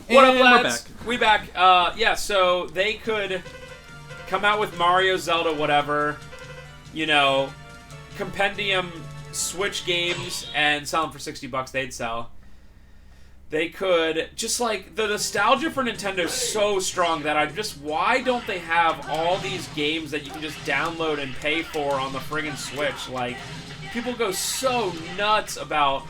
What up, lads? We're back. We back. Yeah, so they could come out with Mario, Zelda, whatever, you know, compendium Switch games and sell them for $60, they'd sell. They could, just like, the nostalgia for Nintendo is so strong that why don't they have all these games that you can just download and pay for on the friggin' Switch? Like, people go so nuts about,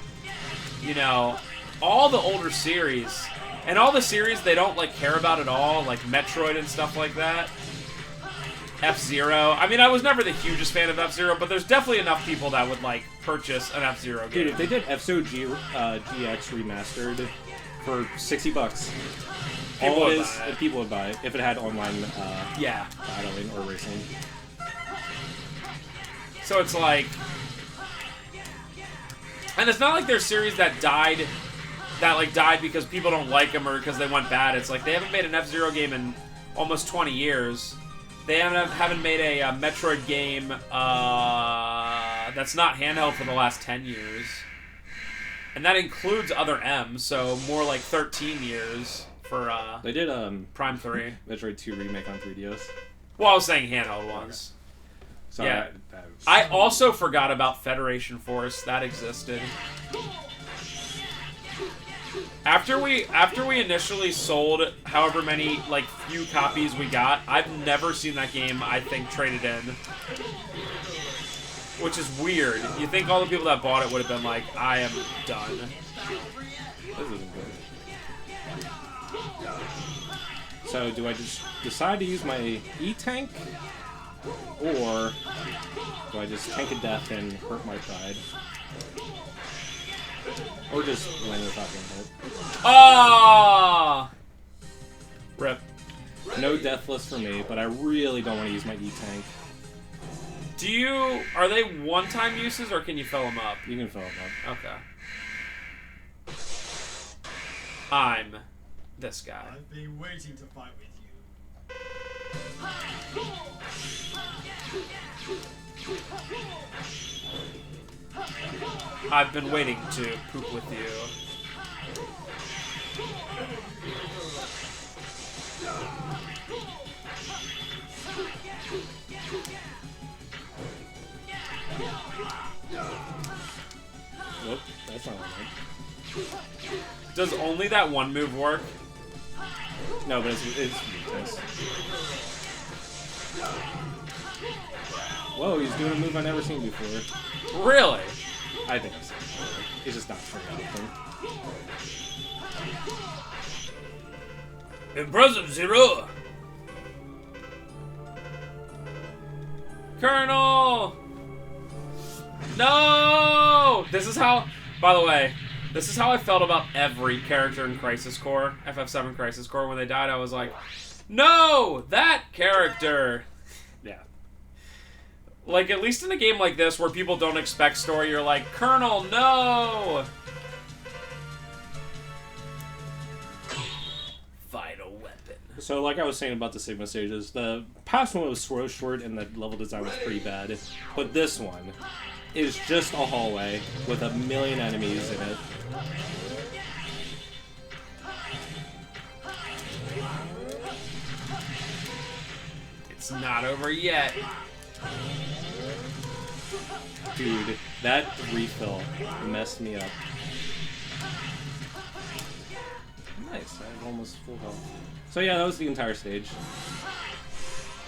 you know, all the older series. And all the series they don't, like, care about at all, like Metroid and stuff like that. F-Zero. I mean, I was never the hugest fan of F-Zero, but there's definitely enough people that would, like, purchase an F-Zero game. Dude, if they did F-Zero GX remastered for $60, people would buy it if it had online battling or racing. So it's like... And it's not like there's series that died because people don't like them or because they went bad. It's like they haven't made an F-Zero game in almost 20 years. They haven't made a Metroid game that's not handheld for the last 10 years. And that includes other M's, so more like 13 years for they did Prime 3. Metroid 2 remake on 3DS. Well, I was saying handheld ones. Sorry, yeah. I also forgot about Federation Force. That existed. After we initially sold however many, like, few copies we got, I've never seen that game, I think, traded in. Which is weird. You think all the people that bought it would have been like, I am done. This isn't good. So, do I just decide to use my E-Tank? Or do I just tank a death and hurt my pride? Or just land without getting hit? Ah! Rip. No deathless for me, but I really don't want to use my E-Tank. Are they one-time uses, or can you fill them up? You can fill them up. Okay. I'm this guy. I've been waiting to fight with you. I've been waiting to poop with you. Whoop, that's not right. Does only that one move work? No, but it's weakness. Whoa, he's doing a move I've never seen before. Really? I think I've seen it before. He's just not turned out. Impressive, Zero! Colonel! No! This is how... By the way, this is how I felt about every character in Crisis Core, FF7 Crisis Core. When they died, I was like, no! That character! Yeah. Like, at least in a game like this, where people don't expect story, you're like, Colonel, no! Vital weapon. So, like I was saying about the Sigma stages, the past one was so short and the level design was pretty bad. But this one is just a hallway with a million enemies in it. It's not over yet. Dude, that refill messed me up. Nice, I have almost full health. So yeah, that was the entire stage.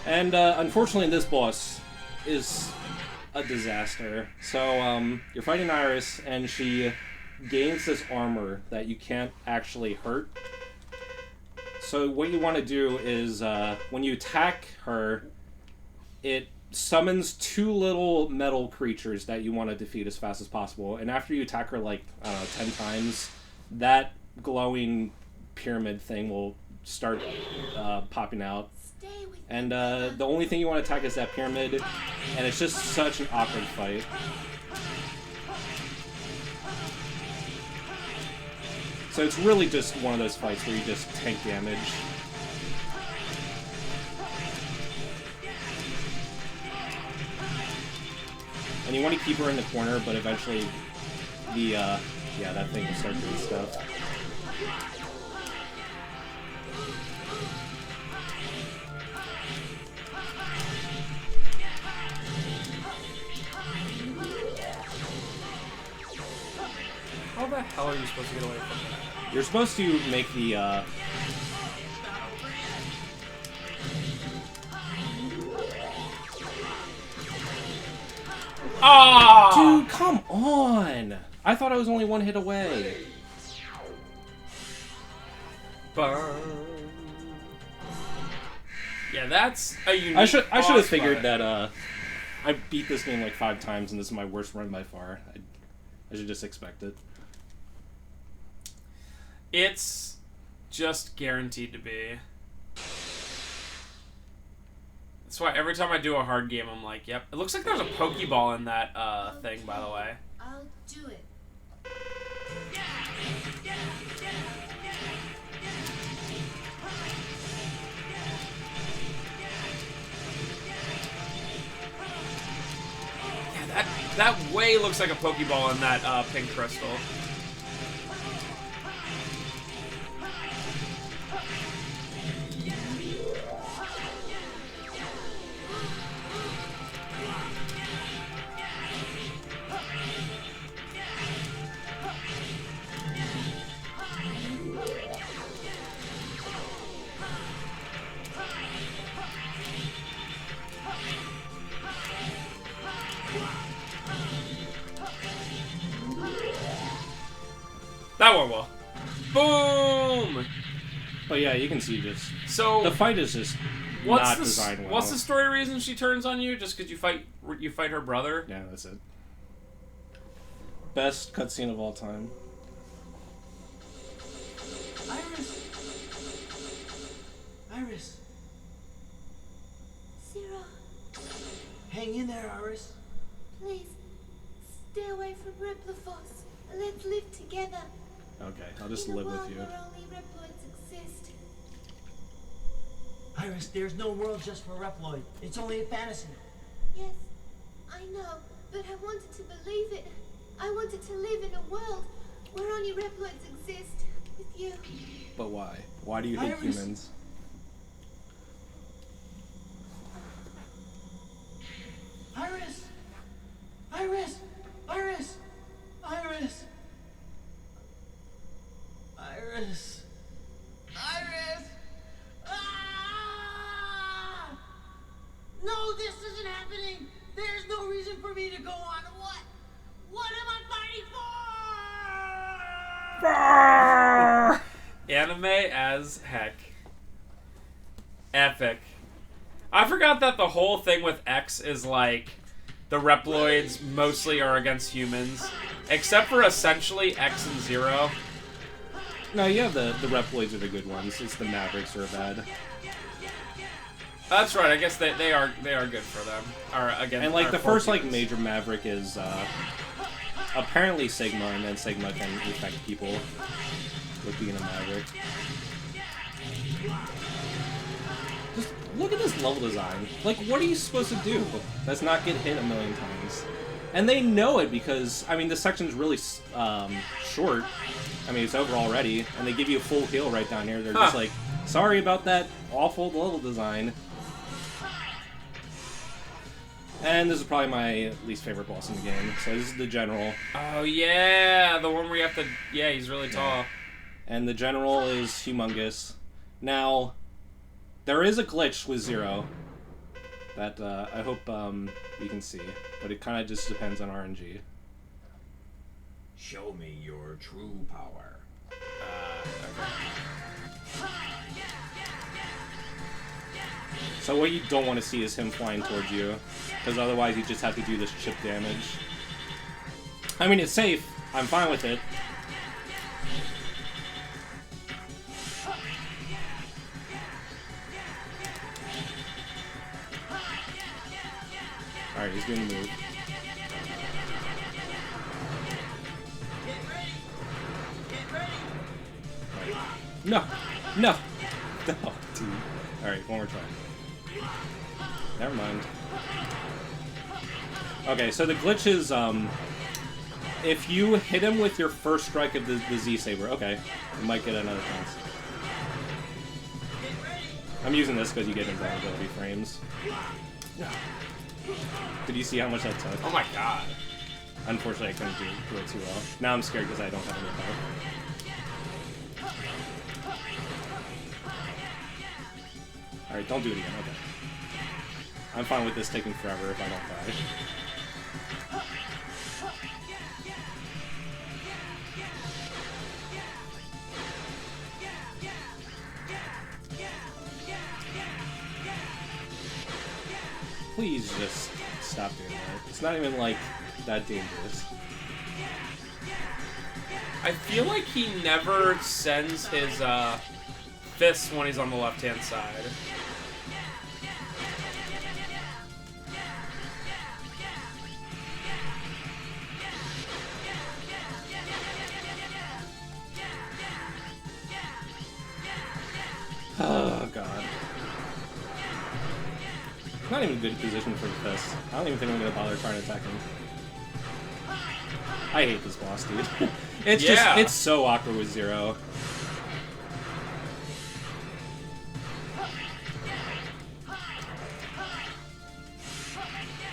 And unfortunately this boss is a disaster. So you're fighting Iris and she gains this armor that you can't actually hurt. So what you want to do is when you attack her, it summons two little metal creatures that you want to defeat as fast as possible. And after you attack her like, I don't know, 10 times, that glowing pyramid thing will start popping out. And the only thing you want to attack is that pyramid, and it's just such an awkward fight. So it's really just one of those fights where you just tank damage. And you want to keep her in the corner, but eventually the, yeah, that thing will start doing stuff. the hell are you supposed to get away from that? You're supposed to make the, Oh! Dude, come on! I thought I was only one hit away. Burn. Yeah, that's a unique I should have boss figured fight. that, I beat this game like 5 times and this is my worst run by far. I should just expect it. It's just guaranteed to be. That's why every time I do a hard game, I'm like, yep. It looks like there's a Pokeball in that thing, by the way. I'll do it. Yeah, that way looks like a Pokeball in that pink crystal. That went well. Boom! But yeah, you can see just So the fight is just not designed well. What's the story reason she turns on you? Just because you fight her brother? Yeah, that's it. Best cutscene of all time. Iris! Iris! Zero, Hang in there, Iris. please, stay away from Repliforce. Let's live together. Okay, I'll just in a live world with you. where only Reploids exist. Iris, there's no world just for Reploid. It's only a fantasy. Yes, I know, but I wanted to believe it. I wanted to live in a world where only Reploids exist with you. But why? Why do you hate Iris. humans? Iris! Iris! Iris! Iris! Iris! Iris! Ah! No, this isn't happening! There's no reason for me to go on. What? What am I fighting for? Anime as heck. Epic. I forgot that the whole thing with X is like the Reploids mostly are against humans, except for essentially X and Zero. No, you have the Reploids are the good ones. It's the Mavericks are bad. That's right. I guess they are good for them. Or again, And like or the for first like humans. major Maverick is apparently Sigma, and then Sigma can affect people with being a Maverick. Just look at this level design. Like, what are you supposed to do? That's not get hit a million times. And they know it because, I mean, this section's really short. I mean, it's over already, and they give you a full heal right down here. They're just like, sorry about that awful level design. And this is probably my least favorite boss in the game. So this is the General. Oh yeah, the one where you have to. Yeah, he's really tall. And the General is humongous. Now, there is a glitch with Zero that I hope you can see, but it kind of just depends on RNG. Show me your true power. So what you don't want to see is him flying towards you, because otherwise you just have to do this chip damage. I mean, it's safe. I'm fine with it. Alright, he's doing the move. No! No! No, dude. Alright, one more try. Never mind. Okay, so the glitch is, if you hit him with your first strike of the Z-Saber, okay, you might get another chance. I'm using this because you get invulnerability frames. Did you see how much that took? Oh my god. Unfortunately, I couldn't do it too well. Now I'm scared because I don't have any power. Alright, don't do it again. Okay. I'm fine with this taking forever if I don't die. Please just stop doing that. It's not even, like, that dangerous. I feel like he never sends his fists when he's on the left-hand side. Oh, God. Not even a good position for the fist. I don't even think I'm gonna bother trying to attack him. I hate this boss, dude. It's just, it's so awkward with Zero.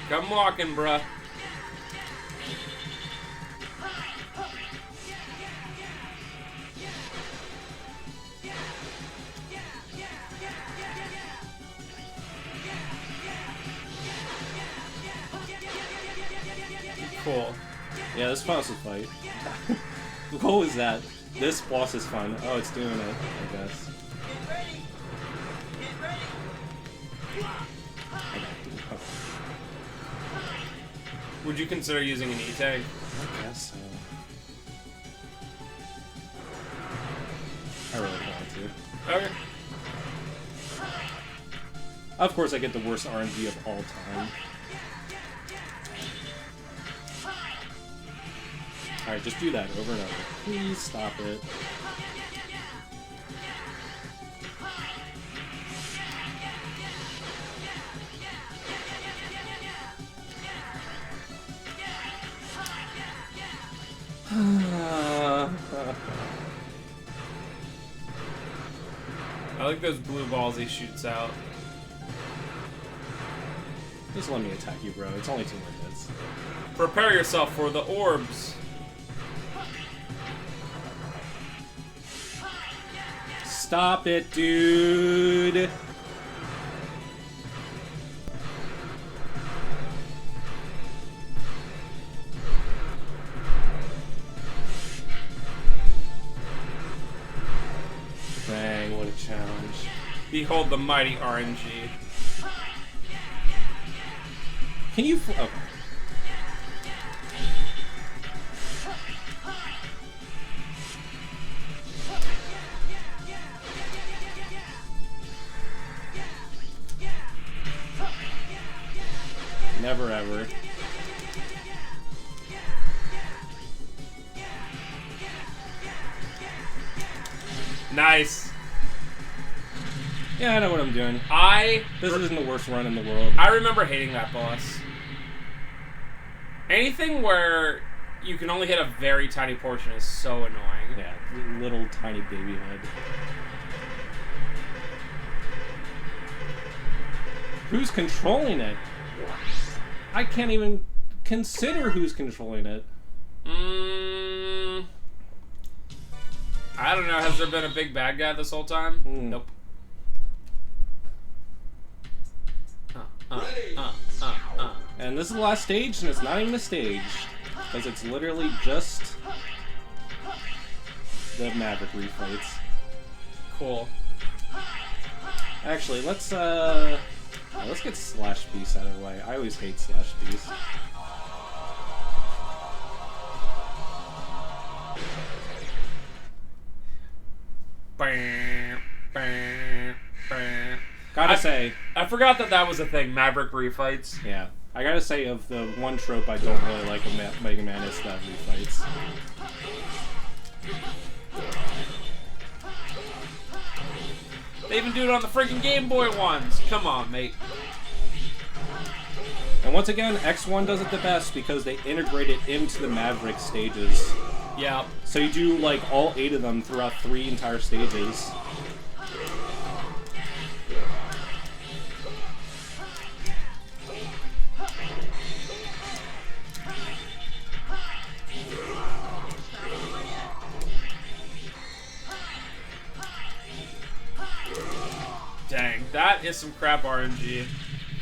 Come walking, bruh. Cool. Yeah, this boss is fight. What was that? This boss is fun. Oh, it's doing it, I guess. Get ready! Get ready! Would you consider using an E-Tag? I guess so. I really want to. Okay. Of course, I get the worst RNG of all time. Alright, just do that over and over. Please stop it. I like those blue balls he shoots out. Just let me attack you, bro. It's only 2 more hits. Prepare yourself for the orbs. Stop it, dude! Dang, what a challenge. Behold the mighty RNG. Can you... Okay. Never ever. Nice. Yeah, I know what I'm doing. This isn't the worst run in the world. I remember hating that boss. Anything where you can only hit a very tiny portion is so annoying. Yeah, little tiny baby head. Who's controlling it? I can't even consider who's controlling it. I don't know. Has there been a big bad guy this whole time? Nope. And this is the last stage, and it's not even a stage. Because it's literally just the Maverick refights. Cool. Actually, let's get Slash Beast out of the way. I always hate Slash Beast. Gotta say, I forgot that was a thing. Maverick refights. yeah. I gotta say, of the one trope I don't really like of Mega Man, it's that refights. They even do it on the freaking Game Boy ones. Come on, mate. And once again, X1 does it the best because they integrate it into the Maverick stages. Yeah. So you do, like, all 8 of them throughout 3 entire stages. That is some crap RNG.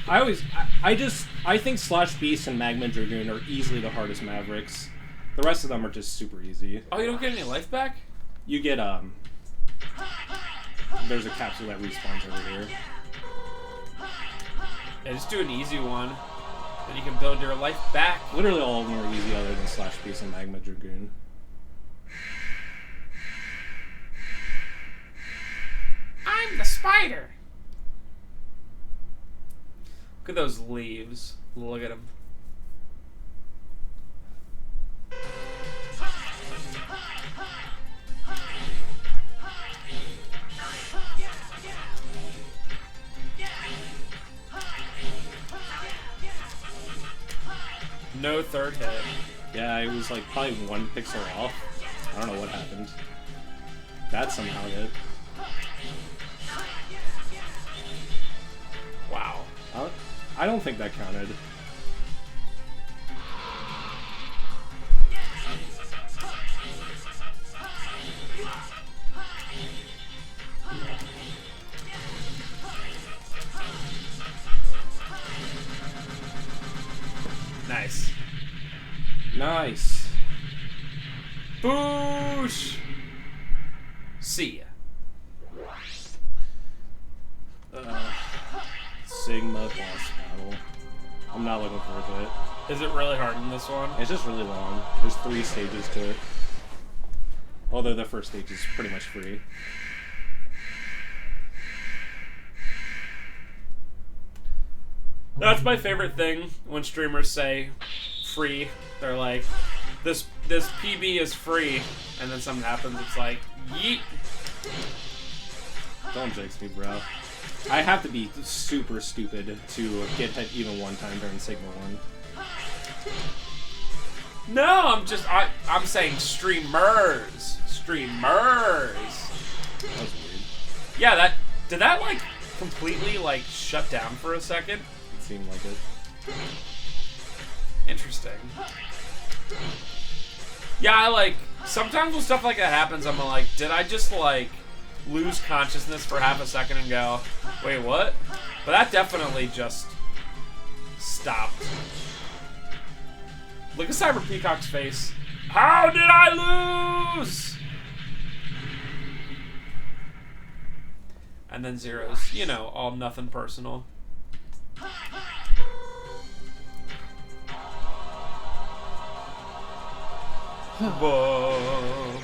I think Slash Beast and Magma Dragoon are easily the hardest Mavericks. The rest of them are just super easy. Oh, you don't get any life back? You get, there's a capsule that respawns over here. Yeah, just do an easy one. Then you can build your life back. Literally all of them are easy other than Slash Beast and Magma Dragoon. I'm the spider. Look at those leaves. Look at them. No third hit. Yeah, it was like probably 1 pixel off. I don't know what happened. That somehow hit. Wow. I don't think that counted. Nice. Nice. Boosh! See ya. Sigma boss battle. I'm not looking forward to it. Is it really hard in this one? It's just really long. There's 3 stages to it. Although the first stage is pretty much free. That's my favorite thing when streamers say free. They're like, this PB is free, and then something happens, it's like, yeet. Don't jinx me, bro. I have to be super stupid to get hit even one time during Sigma 1. No, I'm saying streamers. Streamers. That was weird. Yeah, did that like completely like shut down for a second? It seemed like it. Interesting. Yeah, I like sometimes when stuff like that happens, I'm like, did I just like lose consciousness for half a second and go, wait, what? But that definitely just stopped. Look at Cyber Peacock's face. How did I lose? And then Zero's, you know, all nothing personal. Whoa.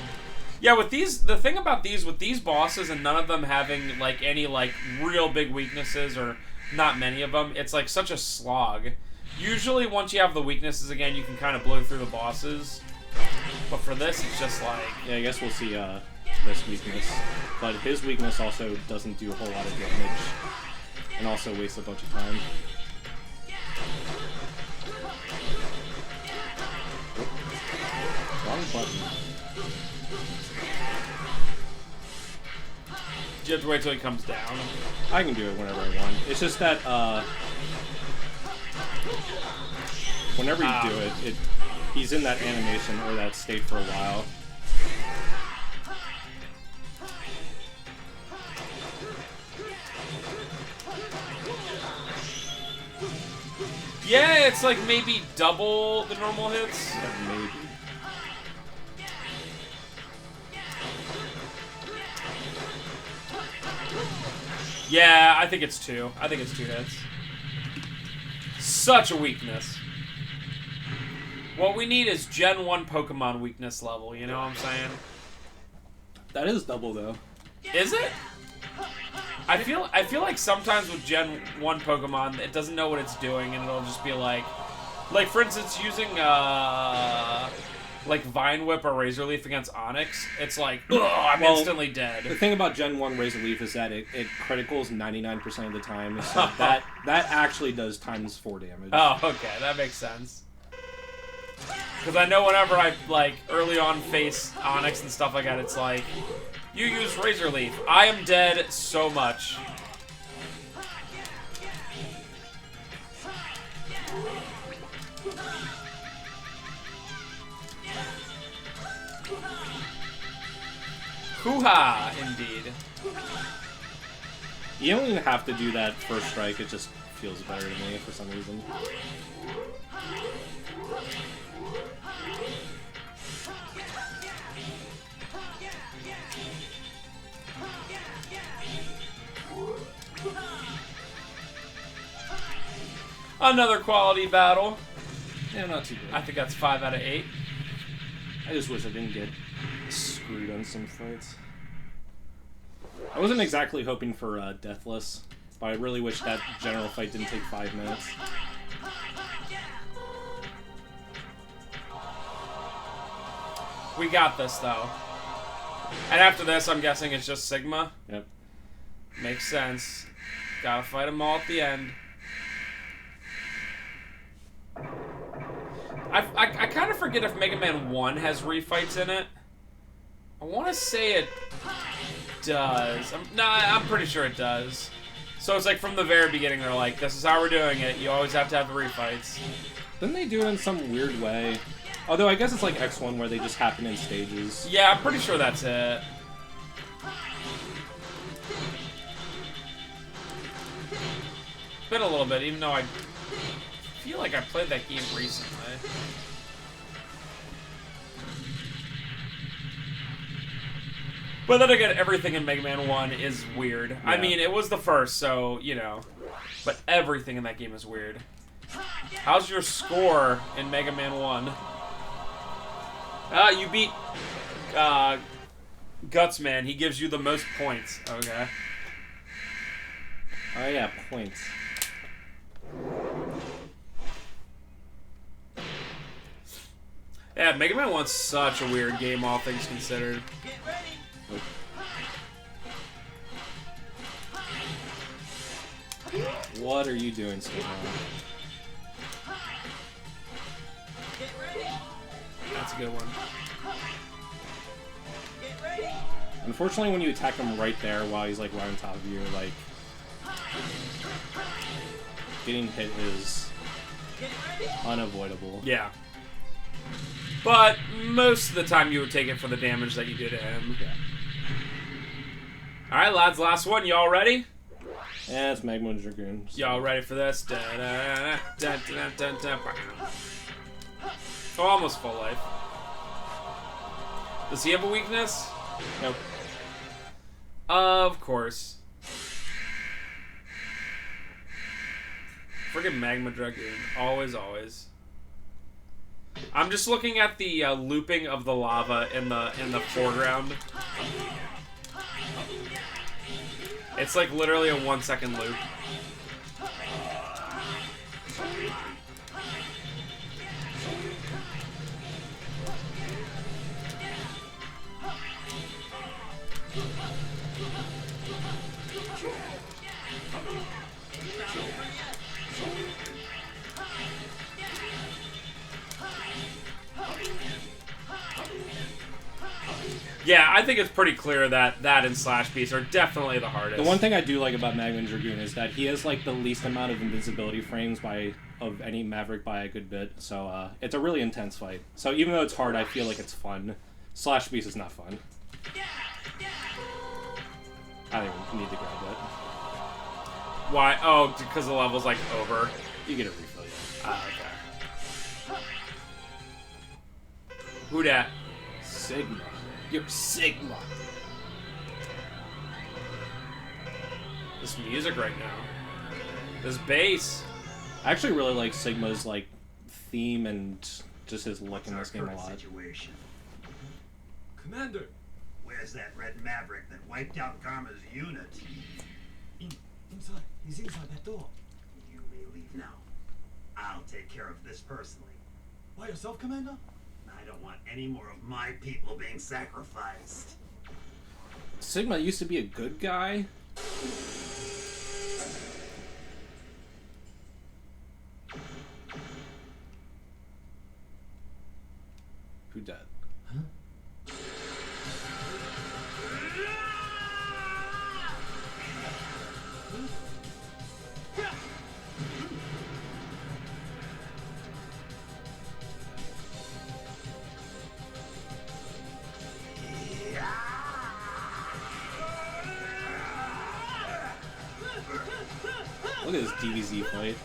Yeah, with these, the thing about these, with these bosses and none of them having, like, any, like, real big weaknesses, or not many of them, it's, like, such a slog. Usually, once you have the weaknesses again, you can kind of blow through the bosses. But for this, it's just like... Yeah, I guess we'll see, this weakness. But his weakness also doesn't do a whole lot of damage. And also wastes a bunch of time. Wrong button. You have to wait till he comes down. I can do it whenever I want. It's just that, whenever you do it, he's in that animation or that state for a while. Yeah, it's like maybe double the normal hits. Yeah, maybe. Yeah, I think it's 2. I think it's 2 hits. Such a weakness. What we need is Gen 1 Pokemon weakness level, you know what I'm saying? That is double, though. Is it? I feel like sometimes with Gen 1 Pokemon, it doesn't know what it's doing, and it'll just be like for instance, using like Vine Whip or Razor Leaf against Onyx, it's like, ugh, I'm instantly dead. The thing about Gen 1 Razor Leaf is that it criticals 99% of the time, so that actually does times 4 damage. Oh, okay, that makes sense. Because I know whenever I, like, early on face Onyx and stuff like that, it's like, you use Razor Leaf. I am dead so much. Hoo-ha, indeed. You don't even have to do that first strike, it just feels better to me for some reason. Another quality battle. Yeah, not too good. I think that's 5 out of 8. I just wish I didn't get screwed on some fights. I wasn't exactly hoping for Deathless, but I really wish that general fight didn't take 5 minutes. We got this, though. And after this, I'm guessing it's just Sigma. Yep. Makes sense. Gotta fight them all at the end. I kind of forget if Mega Man 1 has refights in it. I want to say it does. I'm pretty sure it does. So it's like from the very beginning, they're like, this is how we're doing it. You always have to have the refights. Didn't they do it in some weird way? Although I guess it's like X1 where they just happen in stages. Yeah, I'm pretty sure that's it. Been a little bit, even though I feel like I played that game recently. But then again, everything in Mega Man 1 is weird. Yeah. I mean, it was the first, so, you know. But everything in that game is weird. How's your score in Mega Man 1? You beat Gutsman. He gives you the most points. Okay. Oh yeah, points. Yeah, Mega Man 1's such a weird game, all things considered. Get ready. What are you doing, Sigma? Get ready. That's a good one. Get ready. Unfortunately, when you attack him right there while he's like right on top of you, like getting hit is unavoidable. Yeah. But most of the time you would take it for the damage that you did to him. Yeah. Alright, lads, last one. Y'all ready? Yeah, it's Magma Dragoon. So. Y'all ready for this? Oh, almost full life. Does he have a weakness? Nope. Of course. Friggin' Magma Dragoon. Always, always. I'm just looking at the looping of the lava in the foreground. It's like literally a 1 second loop. Yeah, I think it's pretty clear that that and Slash Beast are definitely the hardest. The one thing I do like about Magma Dragoon is that he has like the least amount of invincibility frames of any Maverick by a good bit. So it's a really intense fight. So even though it's hard, I feel like it's fun. Slash Beast is not fun. I don't even need to grab that. Why? Oh, because the level's like over. You get a refill, yeah. Ah, okay. Who dat? Sigma. You're Sigma. This music right now. This bass. I actually really like Sigma's like theme and just his look in this game a lot. Situation. Commander! Where's that red maverick that wiped out Karma's unit? Inside. He's inside that door. You may leave now. I'll take care of this personally. By yourself, Commander? I don't want any more of my people being sacrificed. Sigma used to be a good guy. Who dead? Look at this DBZ fight.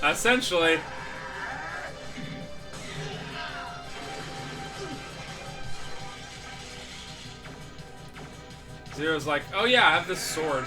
Essentially. Zero's like, oh yeah, I have this sword.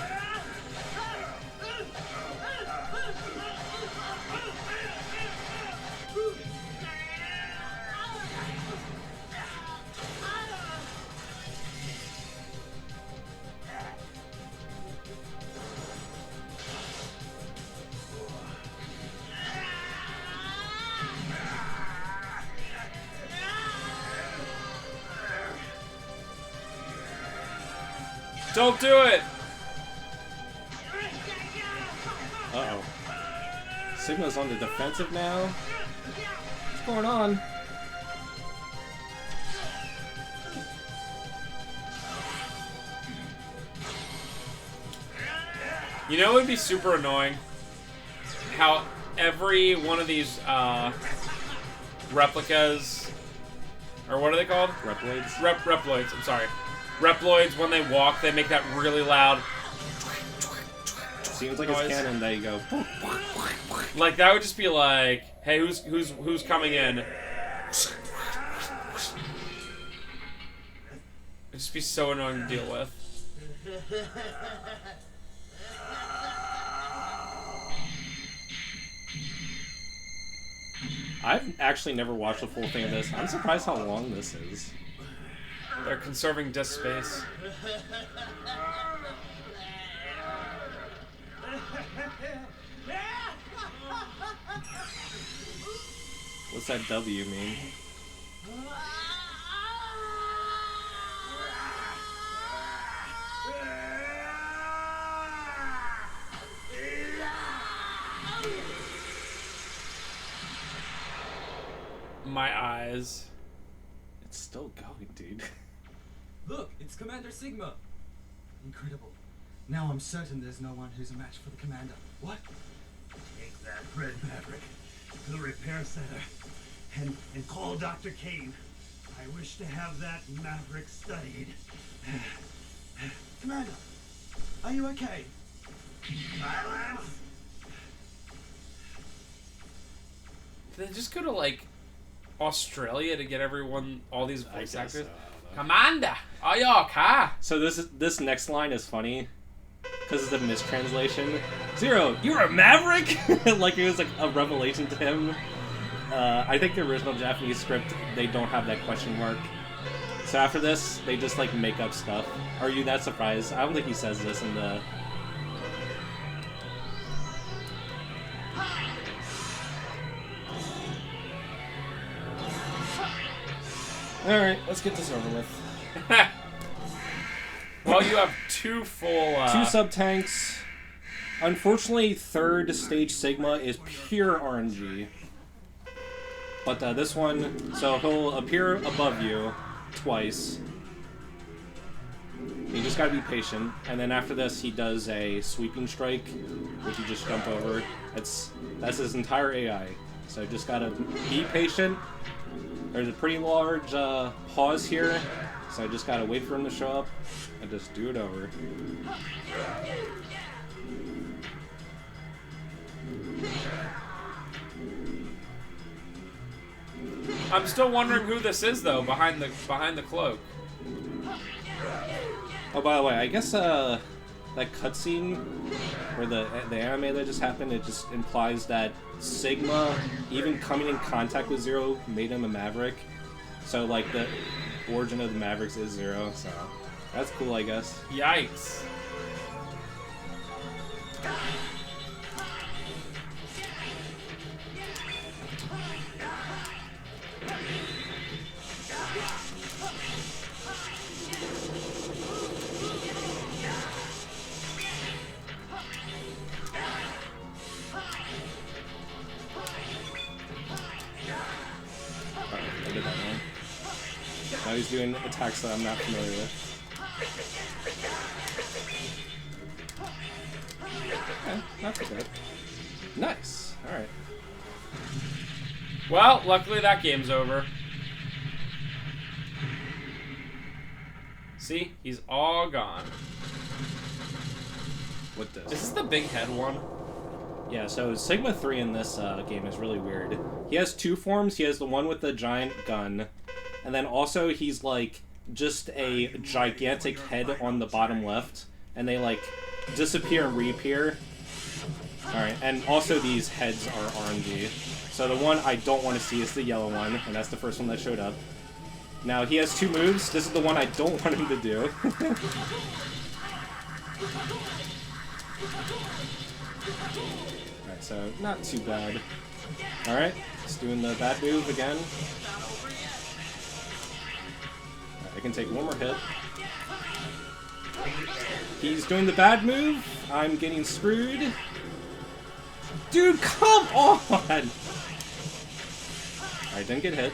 Don't do it! Uh-oh. Sigma's on the defensive now. What's going on? You know, it would be super annoying how every one of these replicas, or what are they called? Reploids? Reploids, I'm sorry. Reploids, when they walk, they make that really loud. Seems like noise. it's canon that you go. Like, that would just be like, hey, who's coming in? It'd just be so annoying to deal with. I've actually never watched the full thing of this. I'm surprised how long this is. They're conserving disk space. What's that W mean? My eyes. It's still going, dude. Look, it's Commander Sigma. Incredible. Now I'm certain there's no one who's a match for the commander. What? Take that Red Maverick to the repair center and call Dr. Kane. I wish to have that Maverick studied. Commander, are you okay? Silence! Did they just go to, like, Australia to get everyone, all these I voice guess actors? so. Commander, are you okay? So this next line is funny because it's a mistranslation. Zero, you're a Maverick? Like it was like a revelation to him. I think the original Japanese script, they don't have that question mark. So after this, they just like make up stuff. Are you that surprised? I don't think he says this in the... Alright, let's get this over with. Well, you have two full... Two sub-tanks. Unfortunately, third stage Sigma is pure RNG. But this one, so he'll appear above you twice. You just gotta be patient. And then after this, he does a sweeping strike, which you just jump over. That's his entire AI. So just gotta be patient. There's a pretty large pause here, so I just gotta wait for him to show up and just do it over. I'm still wondering who this is, though, behind the cloak. Oh, by the way, I guess that cutscene or the anime that just happened, it just implies that Sigma, even coming in contact with Zero, made him a Maverick. So like the origin of the Mavericks is Zero. So that's cool, I guess. Yikes. I did that wrong. Now he's doing attacks that I'm not familiar with. Okay, not too bad. Nice. Alright. Well, luckily that game's over. See? He's all gone. What does? Is this the big head one? Yeah, so Sigma 3 in this game is really weird. He has two forms. He has the one with the giant gun, and then also he's like just a gigantic head on the bottom left, and they like disappear and reappear. Alright, and also these heads are RNG. So the one I don't want to see is the yellow one, and that's the first one that showed up. Now, he has two moves. This is the one I don't want him to do. Alright, so not too bad. Alright, he's doing the bad move again. Right, I can take one more hit. He's doing the bad move. I'm getting screwed. Dude, come on! Alright, didn't get hit.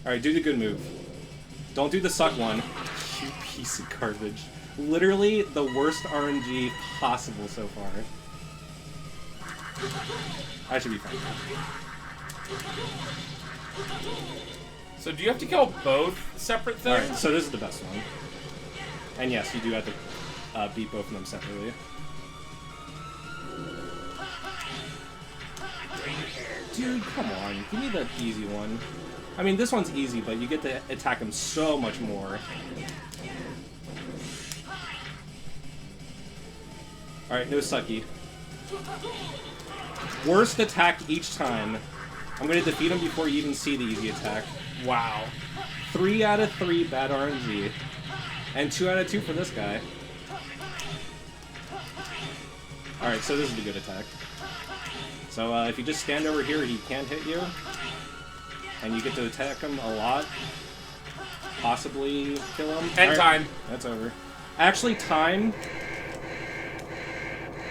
Alright, do the good move. Don't do the suck one. You piece of garbage. Literally the worst RNG possible so far. I should be fine. So do you have to kill both separate things? Alright, so this is the best one. And yes, you do have to beat both of them separately. Dude, come on. Give me the easy one. I mean, this one's easy, but you get to attack him so much more. Alright, no sucky. Worst attack each time. I'm going to defeat him before you even see the easy attack. Wow. 3 out of 3 bad RNG. And 2 out of 2 for this guy. Alright, so this is the good attack. So if you just stand over here, he can't hit you. And you get to attack him a lot. Possibly kill him. End time. That's over. Actually, time...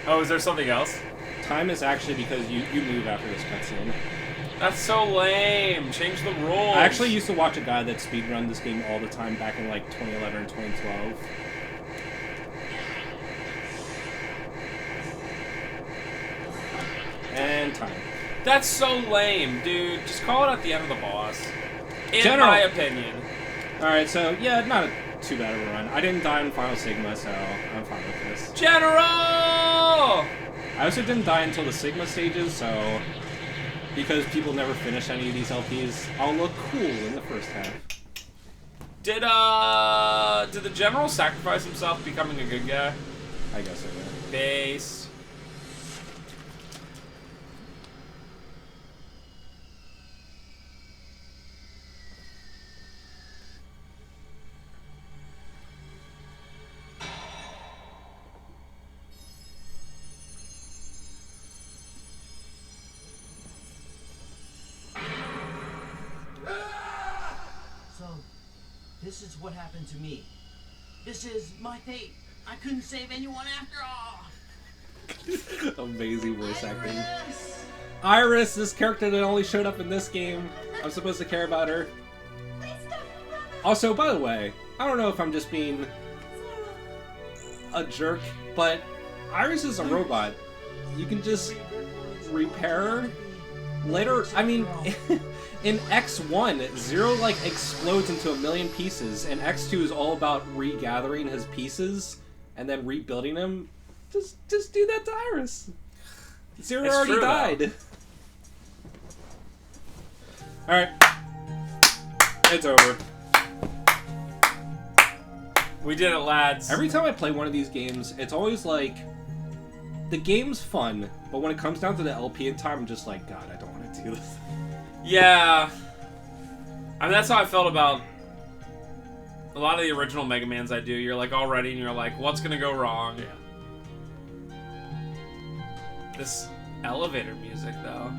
Oh, is there something else? Time is actually because you move after this cutscene. That's so lame. Change the rules. I actually used to watch a guy that speedrun this game all the time back in like 2011 and 2012. And time. That's so lame, dude. Just call it at the end of the boss. In General. my opinion. Alright, so yeah, not too bad of a run. I didn't die in Final Sigma, so I'm fine with this. General! I also didn't die until the Sigma stages, so because people never finish any of these LPs, I'll look cool in the first half. Did the General sacrifice himself becoming a good guy? I guess so, yeah. Base. So, this is what happened to me. This is my fate. I couldn't save anyone after all. Amazing voice acting. Iris! Iris, this character that only showed up in this game. I'm supposed to care about her. Also, by the way, I don't know if I'm just being a jerk, but Iris is a robot. You can just repair her. Later, I mean, in X1, Zero, like, explodes into a million pieces, and X2 is all about regathering his pieces and then rebuilding them. Just do that to Iris. Zero It's already true, died. Alright. It's over. We did it, lads. Every time I play one of these games, it's always like, the game's fun, but when it comes down to the LP in time, I'm just like, God, I don't want to do this. Yeah. I mean, that's how I felt about a lot of the original Mega Mans I do. You're like all ready, and you're like, what's gonna go wrong? Yeah. This elevator music, though.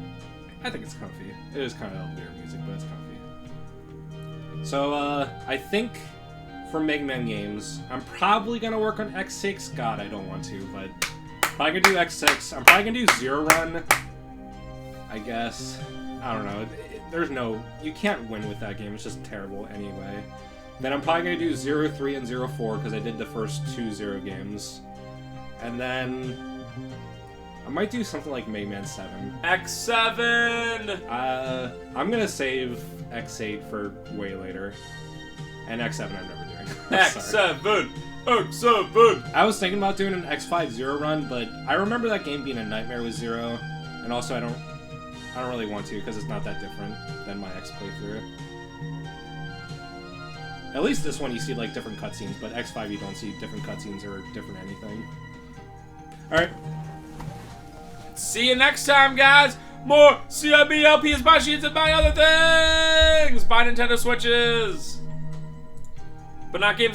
I think it's comfy. It is kind of elevator music, but it's comfy. So, I think for Mega Man games, I'm probably gonna work on X6. God, I don't want to, but if I can do X6, I'm probably gonna do Zero Run. I guess. I don't know. There's no... You can't win with that game. It's just terrible anyway. Then I'm probably gonna do 03 and 04 because I did the first 2 Zero games. And then... I might do something like Mega Man 7. X7! I'm gonna save X8 for way later. And X7 I'm never doing. Sorry. X7! X7. I was thinking about doing an X5 Zero run, but I remember that game being a nightmare with Zero, and also I don't really want to because it's not that different than my X playthrough. At least this one you see like different cutscenes, but X5 you don't see different cutscenes or different anything. All right. See you next time, guys. More CIBLPs, buy sheets, and buy other things. Buy Nintendo Switches, but not games.